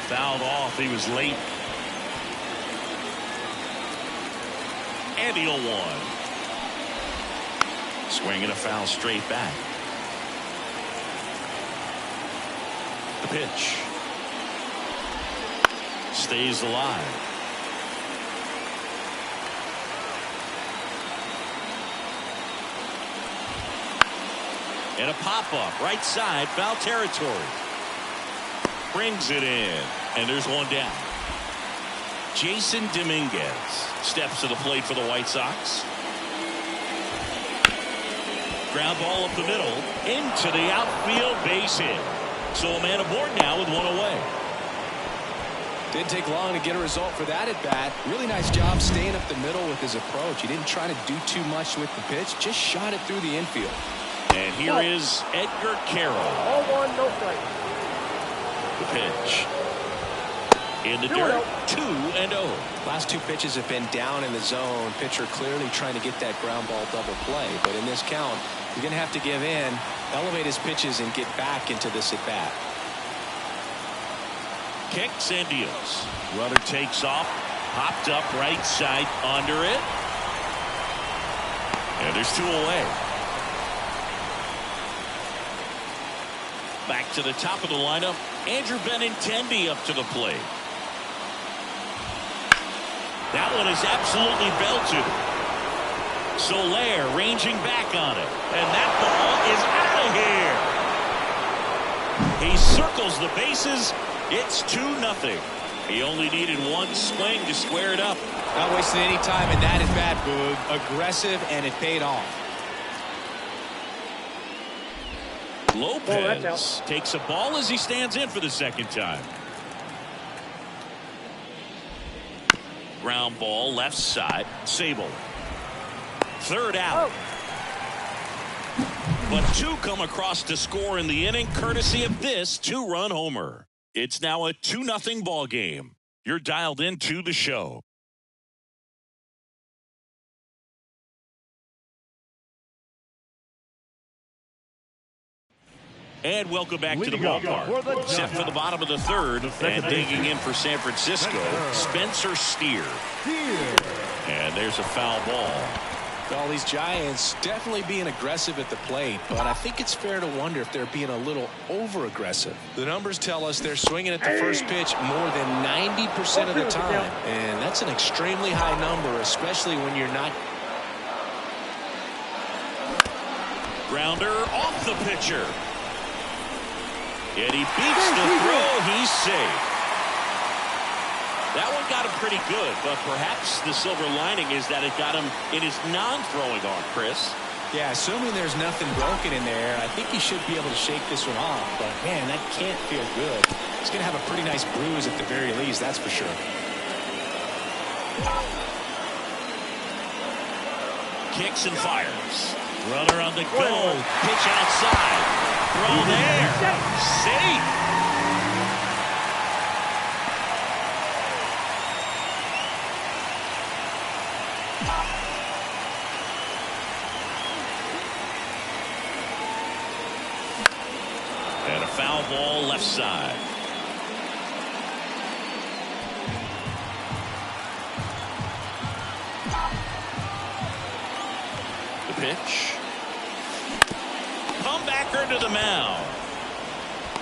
Fouled off. He was late. And the 0-1. Swinging a foul straight back. The pitch. Stays alive. And a pop-up, right side, foul territory. Brings it in, and there's one down. Jason Dominguez steps to the plate for the White Sox. Ground ball up the middle, into the outfield, base hit. So a man aboard now with one away. Didn't take long to get a result for that at bat. Really nice job staying up the middle with his approach. He didn't try to do too much with the pitch, just shot it through the infield. And here is Edgar Carroll. 0-1, no strike. The pitch. In the dirt, 2-0. Last two pitches have been down in the zone. Pitcher clearly trying to get that ground ball double play. But in this count, he's going to have to give in, elevate his pitches, and get back into this at bat. Kicks and deals. Runner takes off. Popped up right side under it. And there's two away. Back to the top of the lineup. Andrew Benintendi up to the plate. That one is absolutely belted. Soler ranging back on it. And that ball is out of here. He circles the bases. It's 2-0. He only needed one swing to square it up. Not wasting any time in that at bat, Boog. Aggressive, and it paid off. Lopez takes a ball as he stands in for the second time. Ground ball left side. Sable. Third out. But two come across to score in the inning courtesy of this two-run homer. It's now a 2-0 ball game. You're dialed into the show. And welcome back to the ballpark. Set for the bottom of the third. And digging in for San Francisco, Spencer Steer. And there's a foul ball. Well, these Giants definitely being aggressive at the plate, but I think it's fair to wonder if they're being a little over-aggressive. The numbers tell us they're swinging at the first pitch more than 90% of the time. And that's an extremely high number, especially when you're not. Grounder off the pitcher. And he beats the throw. He's safe. That one got him pretty good, but perhaps the silver lining is that it got him in his non-throwing arm, Chris. Yeah, assuming there's nothing broken in there, I think he should be able to shake this one off. But, man, that can't feel good. He's going to have a pretty nice bruise at the very least, that's for sure. Kicks and fires. Runner on the go. Pitch outside. Throw there. Safe. And a foul ball left side. The pitch. Comebacker to the mound.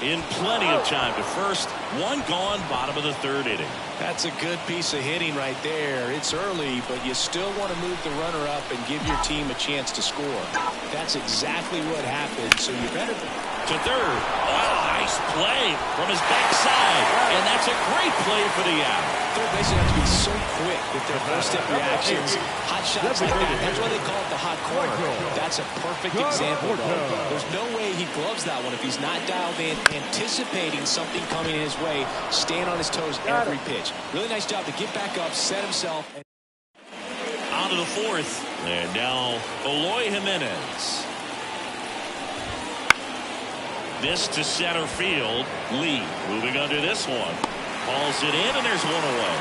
In plenty of time to first. One gone, bottom of the third inning. That's a good piece of hitting right there. It's early, but you still want to move the runner up and give your team a chance to score. That's exactly what happened, so you better. To third. Wow, nice play from his backside. And that's a great play for the out. Third basemen have to be so quick with their first-step reactions. Hot shots like that. That's why they call it the hot corner. That's a perfect example, though. There's no way he gloves that one if he's not dialed in, anticipating something coming in his way, staying on his toes every pitch. Really nice job to get back up, set himself. On to the fourth. And now Eloy Jimenez. This to center field. Lee moving under this one. Hauls it in, and there's one away.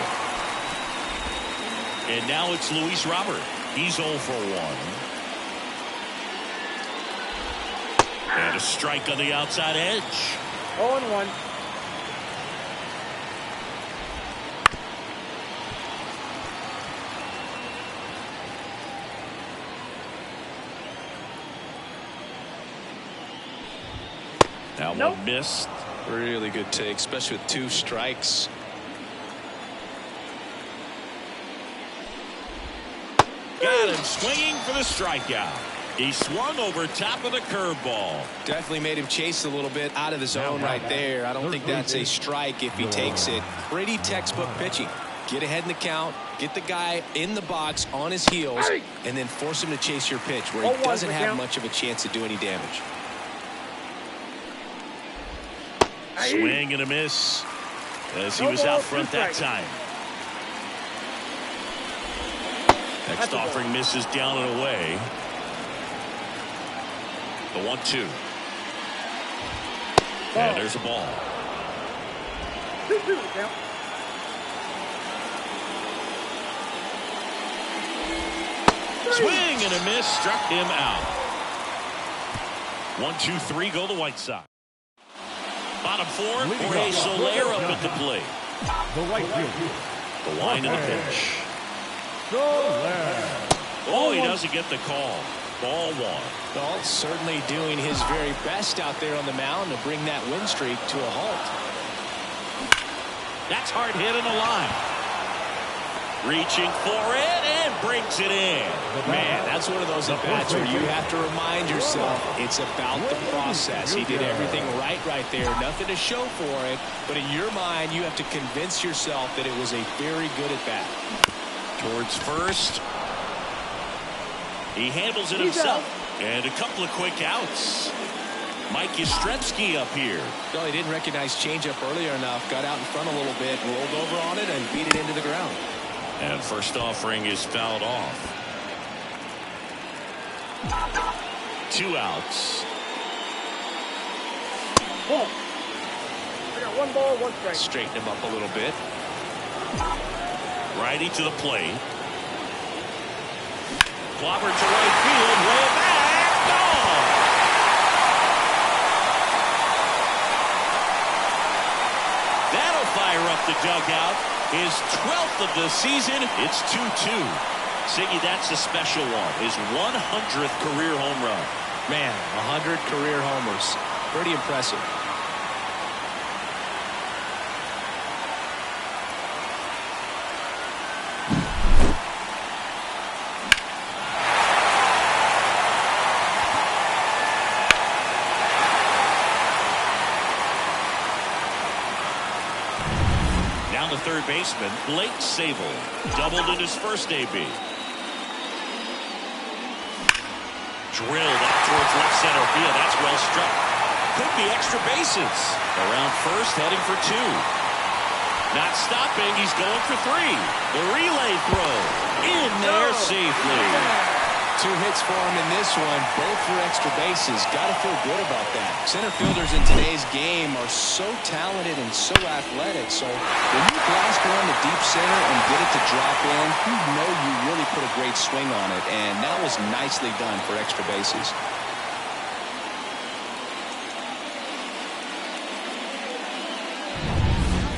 And now it's Luis Robert. He's 0 for 1. And a strike on the outside edge. 0-1. That one missed. Really good take, especially with 2 strikes. Got him swinging for the strikeout. He swung over top of the curveball. Definitely made him chase a little bit out of the zone right there. I don't think that's a strike if he takes it. Pretty textbook pitching. Get ahead in the count, get the guy in the box on his heels, and then force him to chase your pitch where he doesn't have much of a chance to do any damage. Swing and a miss as he was out front that time. Next offering misses down and away. The 1-2. And there's a ball. 2-2 count. Swing and a miss, struck him out. 1-2-3 go the White Sox. Bottom 4, Jorge Soler up at the plate. The right field. The line and the pitch. Oh, he doesn't get the call. Ball 1. Well, certainly doing his very best out there on the mound to bring that win streak to a halt. That's hard hit in the line. Reaching for it and brings it in. Man, that's one of those at-bats where you have to remind yourself it's about the process. He did everything right there. Nothing to show for it. But in your mind, you have to convince yourself that it was a very good at-bat. Towards first. He handles it himself. And a couple of quick outs. Mike Yastrzemski up here. No, he didn't recognize changeup earlier enough. Got out in front a little bit, rolled over on it, and beat it into the ground. And first offering is fouled off. 2 outs. Ball. I got 1 ball, 1 strike. Straighten him up a little bit. Righty to the plate. Clobbered to right field. Way back. Gone. That'll fire up the dugout. His 12th of the season. It's 2-2. Siggy, that's a special one. His 100th career home run. Man, 100 career homers. Pretty impressive. The third baseman, Blake Sabol, doubled in his first AB. Drilled out towards left center field. That's well struck. Could be extra bases. Around first, heading for 2. Not stopping. He's going for 3. The relay throw in there safely. 2 hits for him in this one, both for extra bases. Got to feel good about that. Center fielders in today's game are so talented and so athletic. So when you blast one to deep center and get it to drop in, you know you really put a great swing on it. And that was nicely done for extra bases.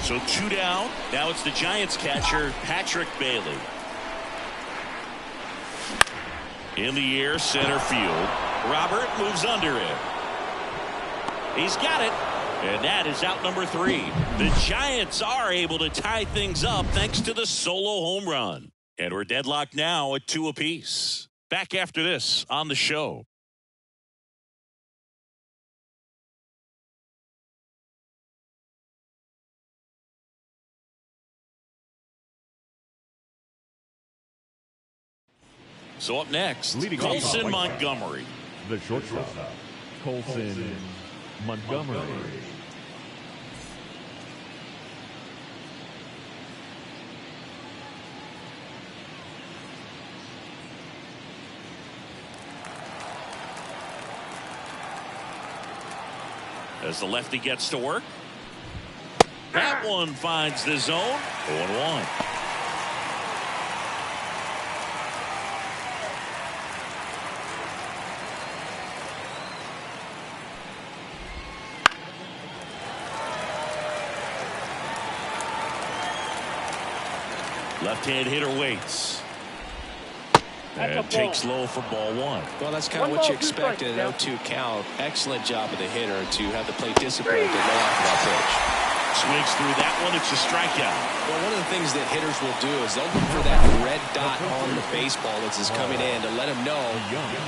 So 2 down. Now it's the Giants catcher, Patrick Bailey. In the air, center field. Robert moves under it. He's got it. And that is out number 3. The Giants are able to tie things up thanks to the solo home run. And we're deadlocked now at 2 apiece. Back after this on the show. So up next, Colson Montgomery. The shortstop, Colson Montgomery. As the lefty gets to work. That one finds the zone. 0-1. Left-hand hitter waits. And takes low for ball one. Well, that's kind of what you expect in an 0-2 count. Excellent job of the hitter to have the plate discipline to lay off that pitch. Swings through that one. It's a strikeout. Well, one of the things that hitters will do is they'll look for that red dot on the baseball as it's coming in to let them know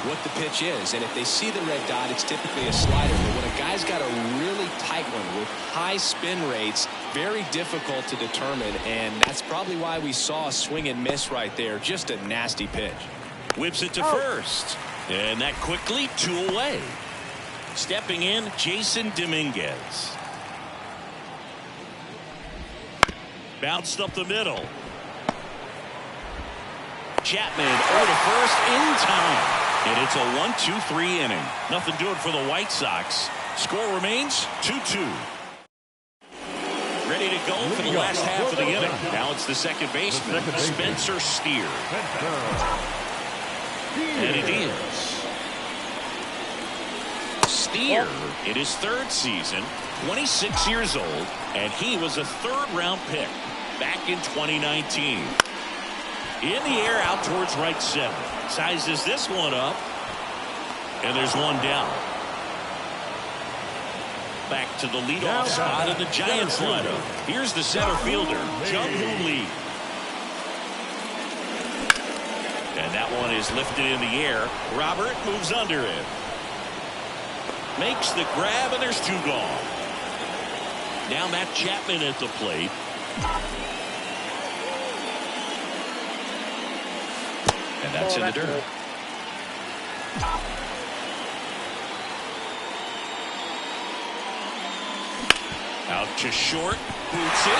what the pitch is. And if they see the red dot, it's typically a slider. But when a guy's got a really tight one with high spin rates, very difficult to determine. And that's probably why we saw a swing and miss right there. Just a nasty pitch. Whips it to first. And that quickly 2 away. Stepping in, Jason Dominguez. Bounced up the middle. Chapman over to first in time. And it's a 1-2-3 inning. Nothing doing for the White Sox. Score remains 2-2. Ready to go for the last half of the inning. Now it's the second baseman, Spencer Steer. And it is. Steer in his 3rd season, 26 years old, and he was a 3rd-round pick back in 2019. In the air out towards right center. Sizes this one up, and there's one down. Back to the leadoff spot in the Giants lineup. Here's the center fielder, Jung-Hoo Lee. And that one is lifted in the air. Robert moves under it. Makes the grab, and there's 2 gone. Now Matt Chapman at the plate. And that's in the dirt. Out to short. Boots it.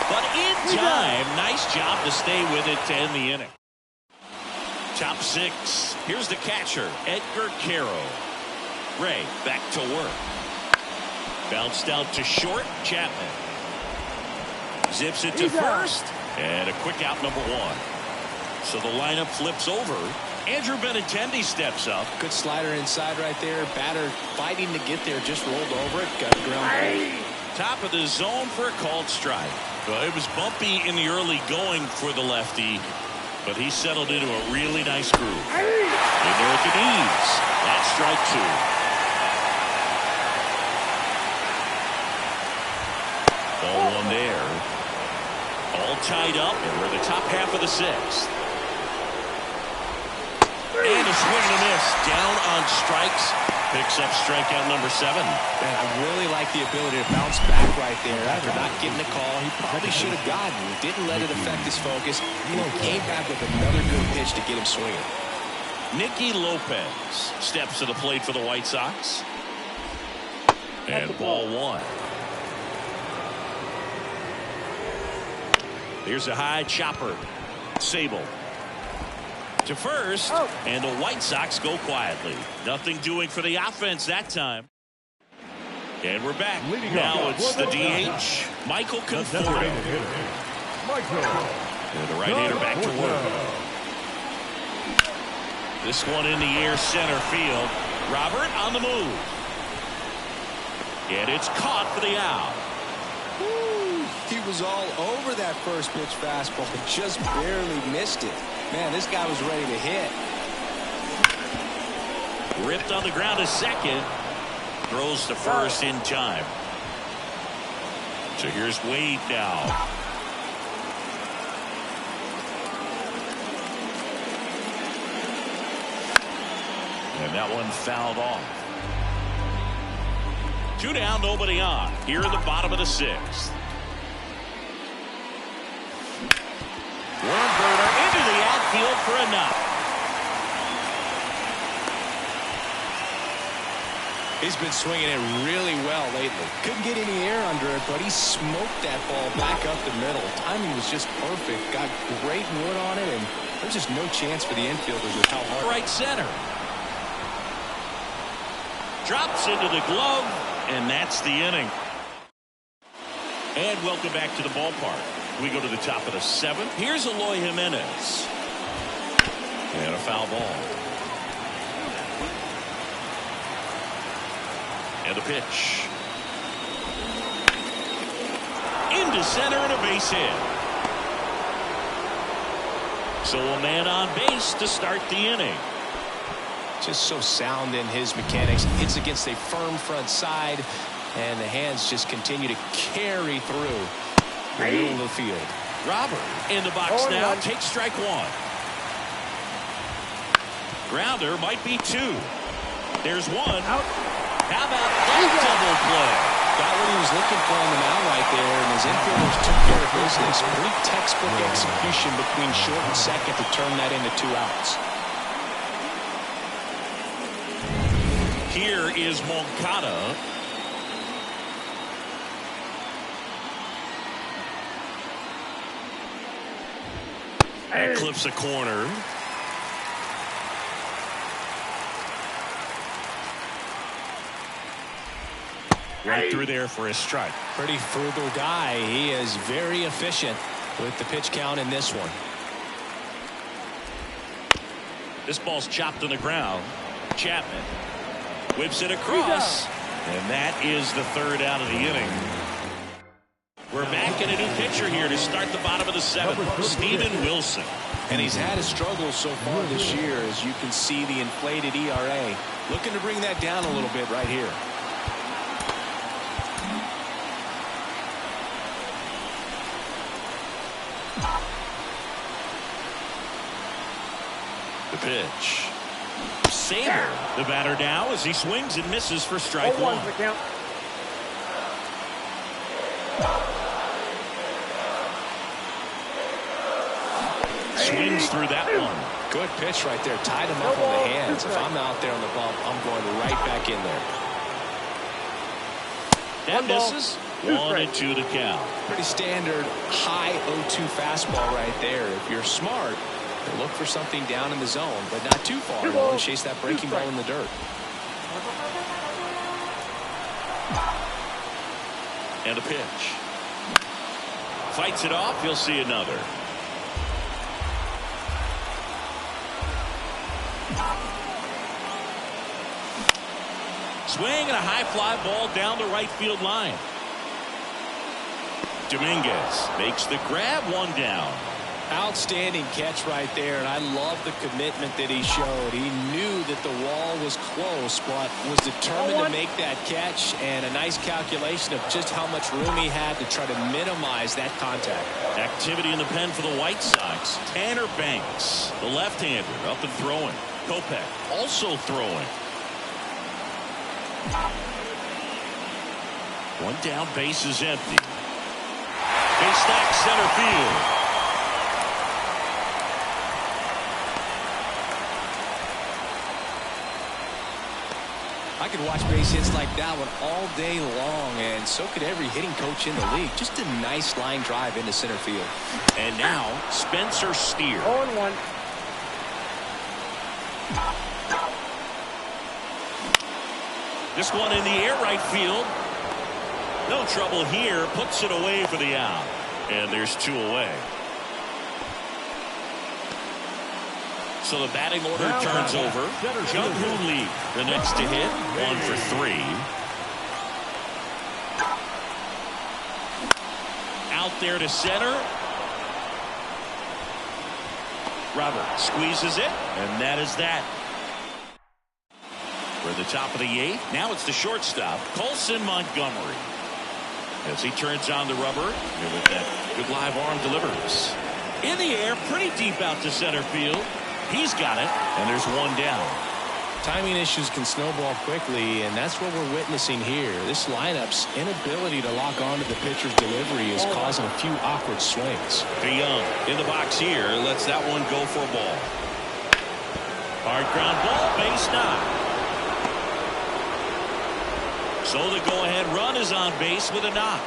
But in time, nice job to stay with it to end the inning. Top 6. Here's the catcher, Edgar Quero. Ray back to work. Bounced out to short. Chapman zips it to first, and a quick out, number 1. So the lineup flips over. Andrew Benintendi steps up. Good slider inside right there. Batter fighting to get there, just rolled over it. Got a ground. Top of the zone for a called strike. Well, it was bumpy in the early going for the lefty, but he settled into a really nice groove. In there at the knees. That's strike 2. Ball 1 there. All tied up, and we're in the top half of the 6th. And a swing and a miss. Down on strikes. Picks up strikeout number 7. Man, I really like the ability to bounce back right there after not getting a call. He probably should have gotten. He didn't let it affect his focus, and he came back with another good pitch to get him swinging. Nicky Lopez steps to the plate for the White Sox. And ball 1. Here's a high chopper. Sable to first, and the White Sox go quietly. Nothing doing for the offense that time. And we're back. Now it's the DH, Michael Conforto. And the right-hander back to work. This one in the air, center field. Robert on the move. And it's caught for the out. He was all over that first pitch fastball, but just barely missed it. Man, this guy was ready to hit. Ripped on the ground to second. Throws to first in time. So here's Wade now. And that one fouled off. 2 down, nobody on. Here in the bottom of the 6th. Wernberger into the outfield for a knock. He's been swinging it really well lately. Couldn't get any air under it, but he smoked that ball back up the middle. Timing was just perfect. Got great wood on it, and there's just no chance for the infielders with how hard. Right center. Drops into the glove, and that's the inning. And welcome back to the ballpark. We go to the top of the 7th. Here's Eloy Jimenez. And a foul ball. And the pitch. Into center and a base hit. So a man on base to start the inning. Just so sound in his mechanics. Hits against a firm front side, and the hands just continue to carry through the middle of the field. Robert in the box now. Takes strike one. Grounder might be two. There's one. Out. How about that double play? Got what he was looking for on the mound right there, and his infielders took care of business. Pretty textbook execution between short and second to turn that into 2 outs. Here is Moncada. And clips a corner. Right through there for a strike. Pretty frugal guy. He is very efficient with the pitch count in this one. This ball's chopped on the ground. Chapman whips it across. And that is the 3rd out of the inning. We're back in a new pitcher here to start the bottom of the 7th. Steven Wilson. And he's had his struggles so far this year, as you can see the inflated ERA. Looking to bring that down a little bit right here. The pitch. Saber, the batter now, as he swings and misses for strike one. Swings through that one. Good pitch right there. Tied him up on the hands. If I'm out there on the bump, I'm going right back in there. That misses. 1-2 to count. Pretty standard high 0-2 fastball right there. If you're smart, look for something down in the zone, but not too far. You want to chase that breaking ball in the dirt. And a pitch. Fights it off. He'll see another. Swing and a high fly ball down the right field line. Dominguez makes the grab, 1 down. Outstanding catch right there, and I love the commitment that he showed. He knew that the wall was close, but was determined to make that catch, and a nice calculation of just how much room he had to try to minimize that contact. Activity in the pen for the White Sox. Tanner Banks, the left-hander, up and throwing. Kopech also throwing. 1 down, base is empty. Base stack center field. I could watch base hits like that one all day long, and so could every hitting coach in the league. Just a nice line drive into center field. And now Spencer Steer. 0-1. This one in the air, right field. No trouble here. Puts it away for the out. And there's 2 away. So the batting order turns over. Jung-Hoo Lee, the next to hit. 1 for 3. Out there to center. Robert squeezes it, and that is that. We're at the top of the 8th. Now it's the shortstop, Colson Montgomery. As he turns on the rubber, with that good live arm delivers. In the air, pretty deep out to center field. He's got it, and there's 1 down. Timing issues can snowball quickly, and that's what we're witnessing here. This lineup's inability to lock onto the pitcher's delivery is causing a few awkward swings. DeYoung in the box here, lets that one go for a ball. Hard ground ball, base knock. So the go-ahead run is on base with a knock.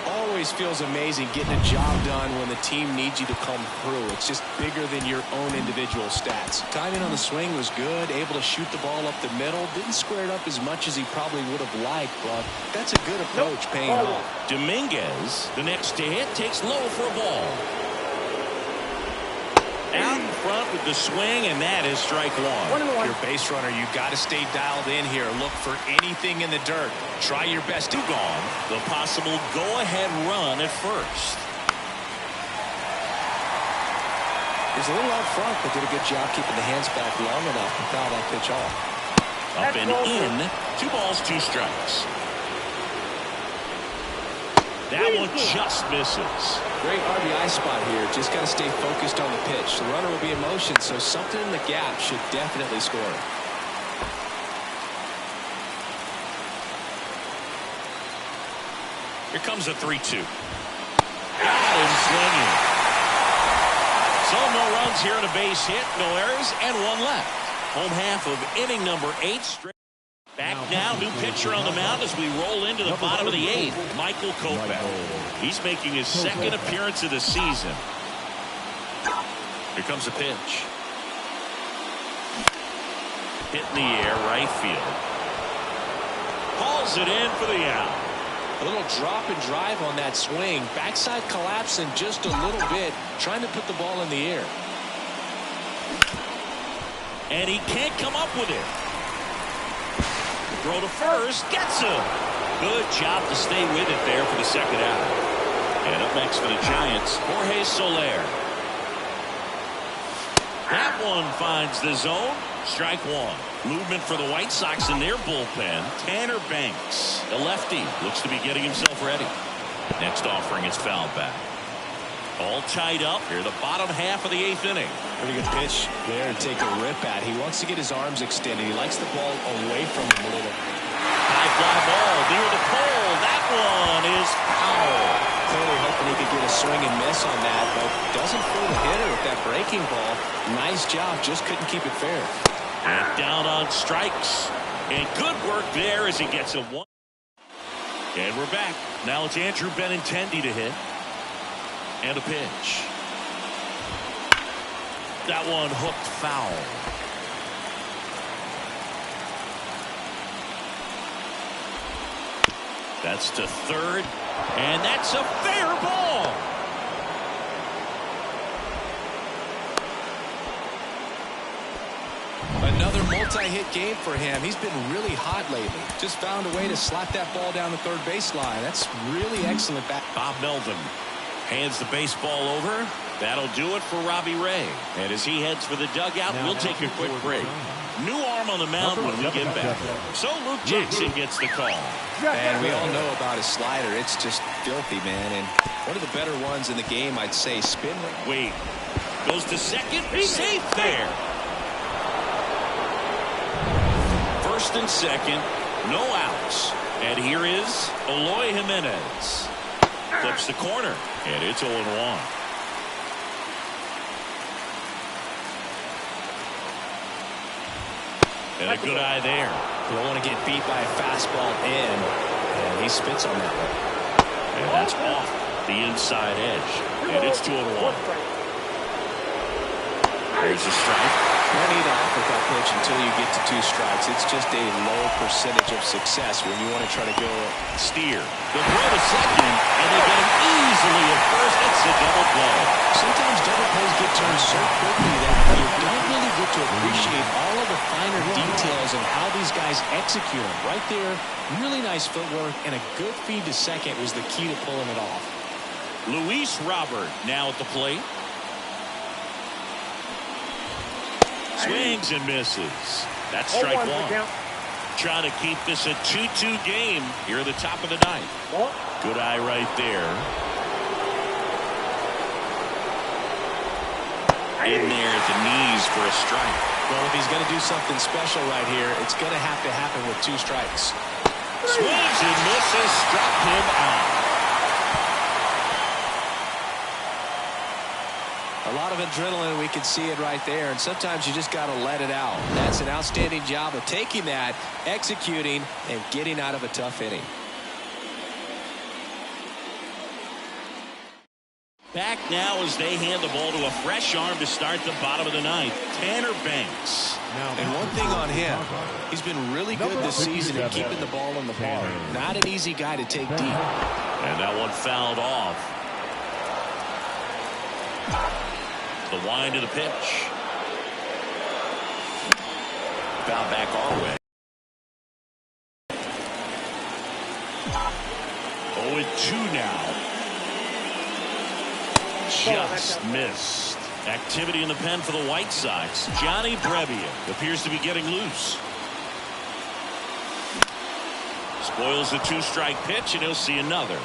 Always feels amazing getting a job done when the team needs you to come through. It's just bigger than your own individual stats. Timing on the swing was good, able to shoot the ball up the middle. Didn't square it up as much as he probably would have liked, but that's a good approach paying off. Dominguez, the next to hit, takes low for a ball. Out in front with the swing, and that is strike 1. Your base runner, you got to stay dialed in here. Look for anything in the dirt. Try your best to gone. The possible go-ahead run at first. He's a little out front, but did a good job keeping the hands back long enough to foul that pitch off. Up and in. 2 balls, 2 strikes. That one just misses. Great RBI spot here. Just got to stay focused on the pitch. The runner will be in motion, so something in the gap should definitely score. Here comes a 3-2. Got him swinging. So no runs here and a base hit, no errors, and 1 left. Home half of inning number 8 straight. Back now, new pitcher on the mound as we roll into the bottom of the 8th. Michael Kopech. He's making his 2nd appearance of the season. Here comes a pitch. Hit in the air, right field. Hauls it in for the out. A little drop and drive on that swing. Backside collapsing just a little bit, trying to put the ball in the air. And he can't come up with it. Throw to first, gets him. Good job to stay with it there for the 2nd out. And up next for the Giants, Jorge Soler. That one finds the zone. Strike 1. Movement for the White Sox in their bullpen. Tanner Banks, the lefty, looks to be getting himself ready. Next offering is fouled back. All tied up here, the bottom half of the 8th inning. Pretty good pitch there to take a rip at. He wants to get his arms extended. He likes the ball away from him a little. High fly ball near the pole. That one is foul. Clearly hoping he could get a swing and miss on that, but doesn't fool the hitter with that breaking ball. Nice job, just couldn't keep it fair. And down on strikes. And good work there as he gets a 1. And we're back. Now it's Andrew Benintendi to hit. And a pitch. That one hooked foul. That's to 3rd. And that's a fair ball. Another multi-hit game for him. He's been really hot lately. Just found a way to slap that ball down the 3rd baseline. That's really excellent back. Bob Melvin hands the baseball over. That'll do it for Robbie Ray. And as he heads for the dugout, we'll take a quick break. New arm on the mound when we get back. So Luke Jackson gets the call. And we all know about his slider. It's just filthy, man. And one of the better ones in the game, I'd say. Spin. Wade goes to 2nd. Safe there. 1st and 2nd. No outs. And here is Eloy Jimenez. Flips the corner. And it's 0-1. And a good eye there. You don't want to get beat by a fastball in. And he spits on that one. And that's off the inside edge. And it's 2-1. There's a strike. No need off with that pitch until you get to 2 strikes. It's just a low percentage of success when you want to try to go steer. The throw to 2nd, and they get him easily at 1st. It's a double play. Sometimes double plays get turned so quickly that you don't really get to appreciate all of the finer details of how these guys execute them. Right there, really nice footwork, and a good feed to 2nd was the key to pulling it off. Luis Robert now at the plate. Swings and misses. That's strike 1. Trying to keep this a 2-2 game here at the top of the 9th. Good eye right there. In there at the knees for a strike. Well, if he's going to do something special right here, it's going to happen with 2 strikes. Swings and misses. Struck him out. A lot of adrenaline, we can see it right there, and sometimes you just got to let it out. That's an outstanding job of taking that, executing, and getting out of a tough inning. Back now as they hand the ball to a fresh arm to start the bottom of the 9th. Tanner Banks. And one thing on him, he's been really good this season at keeping the ball in the park. Not an easy guy to take deep. And that one fouled off. The wind of the pitch. Foul back our way. 0-2 now. Just missed. Activity in the pen for the White Sox. Johnny Brebbia appears to be getting loose. Spoils the 2-strike pitch, and he'll see another.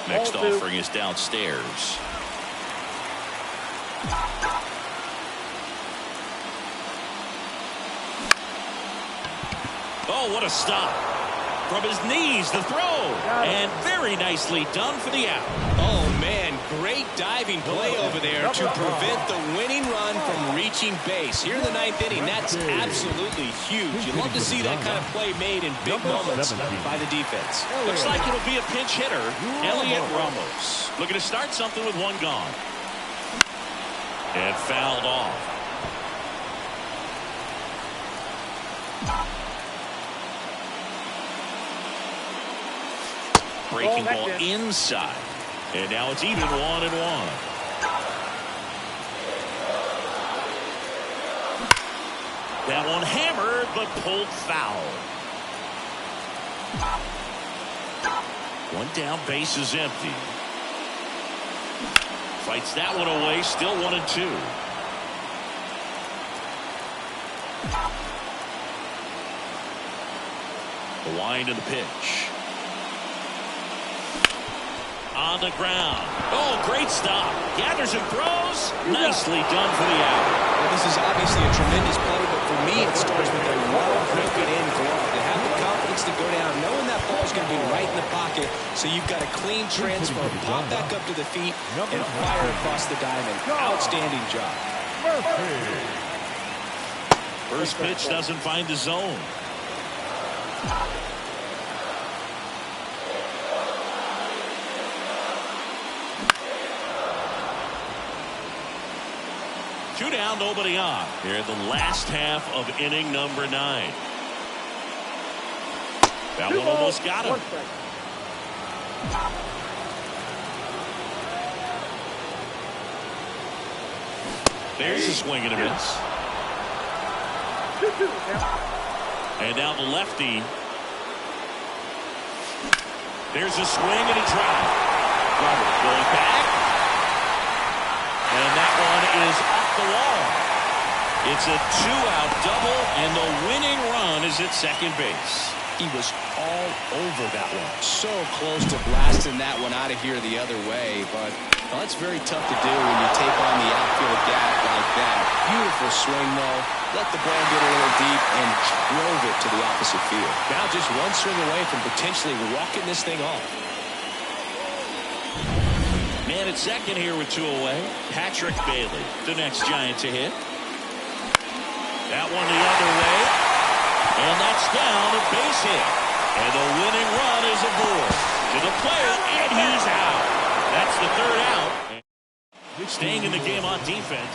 Next offering is downstairs. Oh, what a stop. From his knees, the throw. And very nicely done for the out. Oh, man, great diving play over there to prevent the winning run from reaching base. Here in the 9th inning, that's absolutely huge. You love to see that kind of play made in big moments by the defense. Looks like it'll be a pinch hitter, Elliot Ramos. Looking to start something with one gone. And fouled off. Breaking ball inside. And now it's even 1-1. That one hammered, but pulled foul. One down, base is empty. Fights that one away, still 1-2. The wind of the pitch. On the ground. Oh, great stop. Gathers and throws. Nicely done for the out. Well, this is obviously a tremendous play, but for me, it starts with a well-broken-in glove. To have the confidence to go down, knowing that ball's going to be right in the pocket, so you've got a clean transfer, pop back up to the feet, and fire across the diamond. Outstanding job. First pitch doesn't find the zone. Two down, nobody on. Here in the last half of inning number 9. That one almost got him. There's a swing and a miss. And now the lefty. There's a swing and a drive. Robert going back. And that one is off the wall. It's a 2-out double, and the winning run is at second base. He was all over that one. So close to blasting that one out of here the other way, but well, that's very tough to do when you take on the outfield gap like that. Beautiful swing, though. Let the ball get a little deep and drove it to the opposite field. Now just one swing away from potentially walking this thing off. Man at second here with 2 away. Patrick Bailey, the next Giant to hit. That one the other way. And that's down, a base hit. And the winning run is aboard. To the plate, and he's out. That's the 3rd out. Staying in the game on defense.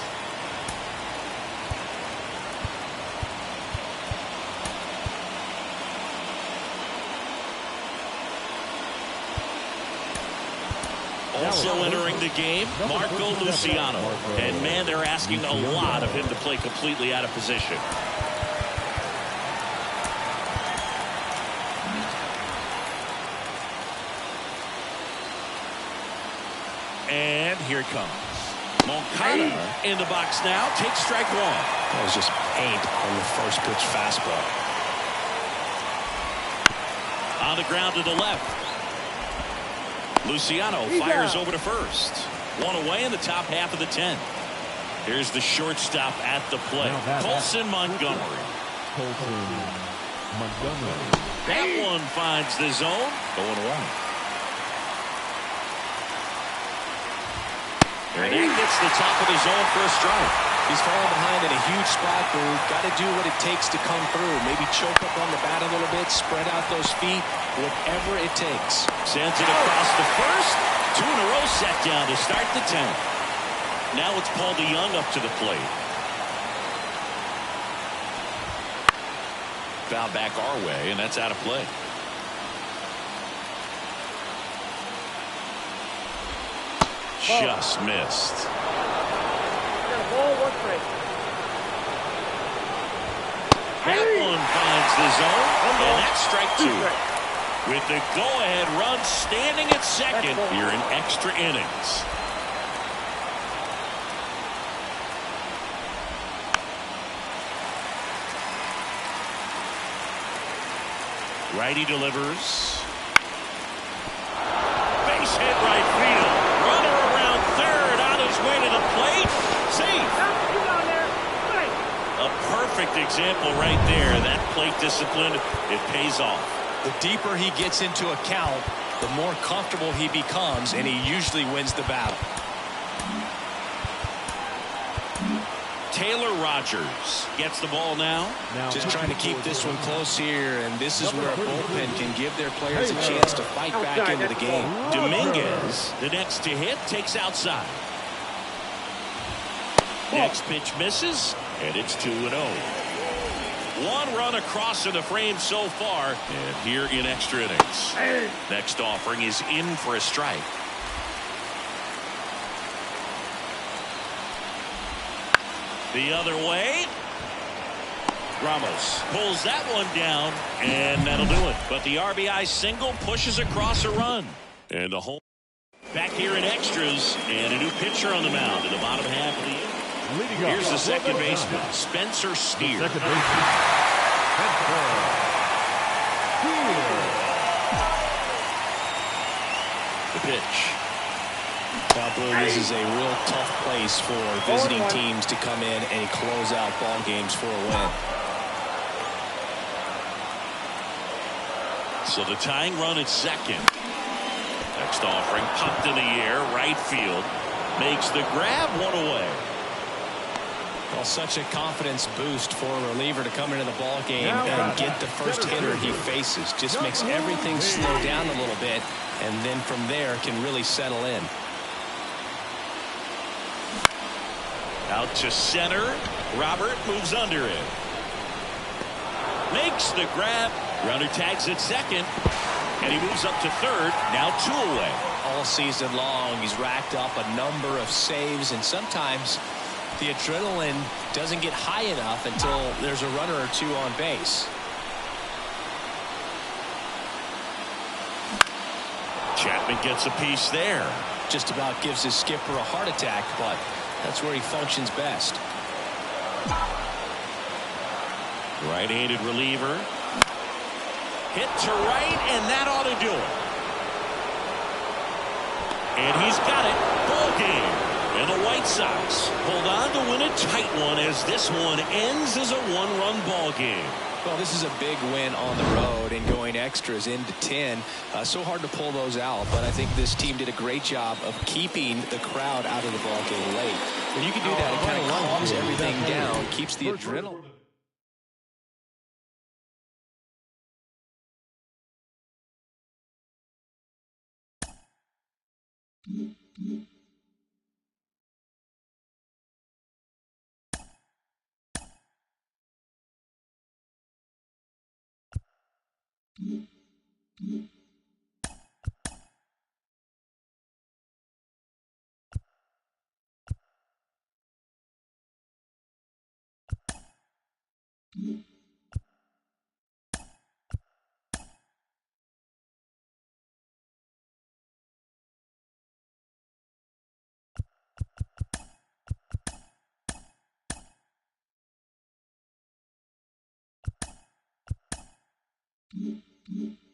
Also entering the game, Marco Luciano. And, man, they're asking a lot of him to play completely out of position. And here it comes. Moncada in the box now. Takes strike 1. That was just paint on the first pitch fastball. On the ground to the left. Luciano fires over to first. 1 away in the top half of the 10th. Here's the shortstop at the plate. Colson Montgomery. That one finds the zone. 0-1. And that gets the top of the zone for a strike. He's falling behind in a huge spot, but we've got to do what it takes to come through. Maybe choke up on the bat a little bit, spread out those feet, whatever it takes. Sends it across the first. 2 in a row set down to start the 10th. Now it's Paul DeJong up to the plate. Foul back our way, and that's out of play. Just missed. got a ball, one strike. That one finds the zone, and that's strike two. With the go-ahead run standing at second here in extra innings. Righty delivers. Base hit right field. Runner around third on his way to the plate. Safe. A perfect example right there. That plate discipline, it pays off. The deeper he gets into a count, the more comfortable he becomes, and he usually wins the battle. Taylor Rogers gets the ball now. Just trying to keep this one close here, and this is where a bullpen can give their players a chance to fight back into the game. Dominguez, the next to hit, takes outside. Next pitch misses, and it's 2-0. One run across in the frame so far, and here in extra innings. Next offering is in for a strike. The other way. Ramos pulls that one down, and that'll do it. But the RBI single pushes across a run. And the home back here in extras, and a new pitcher on the mound in the bottom half of the inning. Here's the second baseman, Spencer Steer. Second baseman, Spencer Steer. The pitch. Now, Blue, this is a real tough place for visiting teams to come in and close out ball games for a win. So the tying run at second. Next offering popped in the air, right field. Makes the grab, one away. Well, such a confidence boost for a reliever to come into the ball game and get the first hitter he faces. Just makes everything slow down a little bit, and then from there can really settle in. Out to center. Robert moves under it. Makes the grab. Runner tags at second. And he moves up to third. Now 2 away. All season long, he's racked up a number of saves, and sometimes the adrenaline doesn't get high enough until there's a runner or two on base. Chapman gets a piece there. Just about gives his skipper a heart attack, but that's where he functions best. Right-handed reliever. Hit to right, and that ought to do it. And he's got it. Ball game. And the White Sox hold on to win a tight one as this one ends as a one-run ball game. Well, this is a big win on the road and going extras into 10. So hard to pull those out, but I think this team did a great job of keeping the crowd out of the ball game late. When you can do that, it kind of calms everything down, keeps the adrenaline. Mm-hmm.